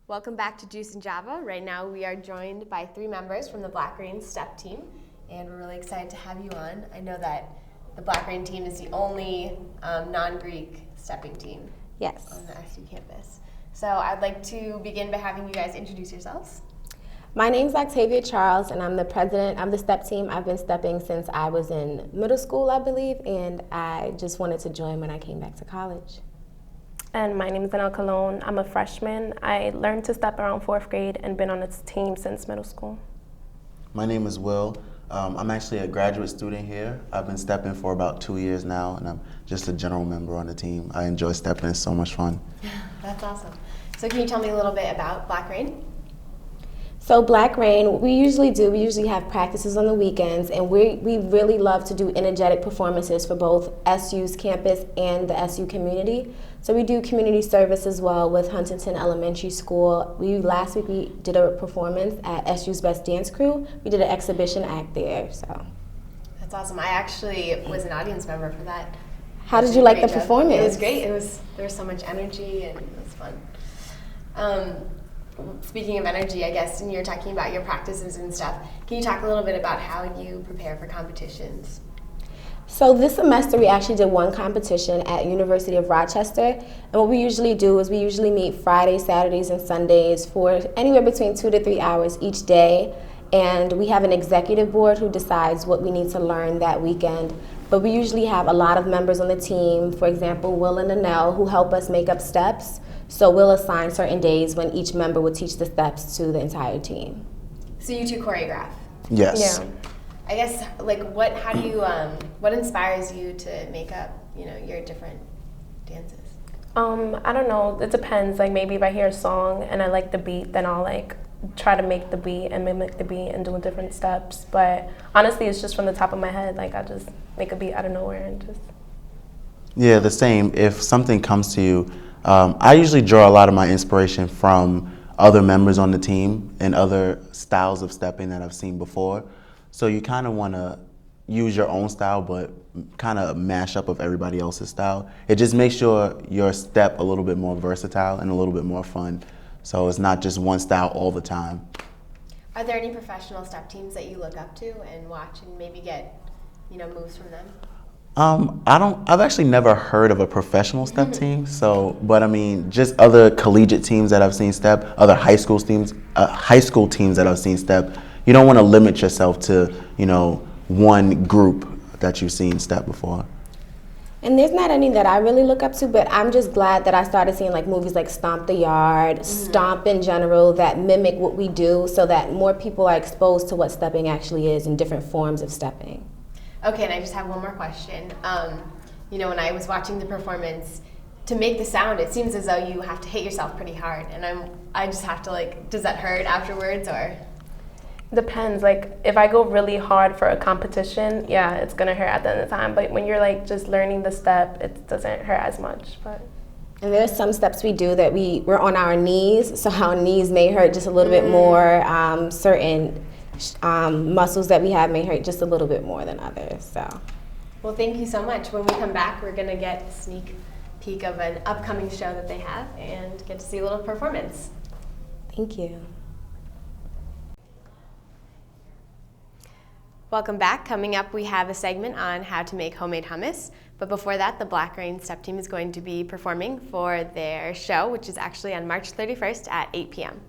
Welcome back to Juice and Java. Right now we are joined by 3 members from the Black Rain Step team, and we're really excited to have you on. I know that the Black Rain team is the only non-Greek stepping team on the SU campus. So I'd like to begin by having you guys introduce yourselves. My name's Octavia Charles, and I'm the president of the step team. I've been stepping since I was in middle school, I believe, and I just wanted to join when I came back to college. And my name is Danelle Colon. I'm a freshman. I learned to step around 4th grade and been on its team since middle school. My name is Will. I'm actually a graduate student here. I've been stepping for about 2 years now, and I'm just a general member on the team. I enjoy stepping. It's so much fun. That's awesome. So can you tell me a little bit about Black Rain? So Black Rain, what we usually have practices on the weekends, and we really love to do energetic performances for both SU's campus and the SU community. So we do community service as well with Huntington Elementary School. Last week we did a performance at SU's Best Dance Crew. We did an exhibition act there. So that's awesome. I actually was an audience member for that. How did you like the performance? It was great. There was so much energy and it was fun. Speaking of energy, I guess, and you're talking about your practices and stuff, can you talk a little bit about how you prepare for competitions? So this semester we actually did one competition at University of Rochester, and what we usually do is we usually meet Fridays, Saturdays, and Sundays for anywhere between 2 to 3 hours each day, and we have an executive board who decides what we need to learn that weekend. But we usually have a lot of members on the team, for example, Will and Danelle, who help us make up steps. So we'll assign certain days when each member will teach the steps to the entire team. So you two choreograph? Yes. Yeah. I guess, like, what inspires you to make up, your different dances? I don't know. It depends. Like maybe if I hear a song and I like the beat, then I'll try to make the beat and mimic the beat and do different steps. But honestly, it's just from the top of my head. Like I just make a beat out of nowhere and just. Yeah, the same. If something comes to you, I usually draw a lot of my inspiration from other members on the team and other styles of stepping that I've seen before. So you kind of want to use your own style, but kind of mash up of everybody else's style. It just makes your step a little bit more versatile and a little bit more fun. So it's not just one style all the time. Are there any professional step teams that you look up to and watch and maybe get, moves from them? I've actually never heard of a professional step team. But I mean, just other collegiate teams that I've seen step, other high school teams that I've seen step. You don't want to limit yourself to, one group that you've seen step before. And there's not any that I really look up to, but I'm just glad that I started seeing movies like Stomp the Yard, Stomp in general, that mimic what we do so that more people are exposed to what stepping actually is and different forms of stepping. Okay, and I just have one more question. When I was watching the performance, to make the sound, it seems as though you have to hit yourself pretty hard, and I just have to does that hurt afterwards, or? Depends. If I go really hard for a competition, yeah, it's gonna hurt at the end of the time. But when you're just learning the step, it doesn't hurt as much. But. And there's some steps we do that we're on our knees, so our knees may hurt just a little bit more. Certain muscles that we have may hurt just a little bit more than others. So. Well, thank you so much. When we come back, we're gonna get a sneak peek of an upcoming show that they have and get to see a little performance. Thank you. Welcome back. Coming up, we have a segment on how to make homemade hummus. But before that, the Black Rain Step Team is going to be performing for their show, which is actually on March 31st at 8 p.m.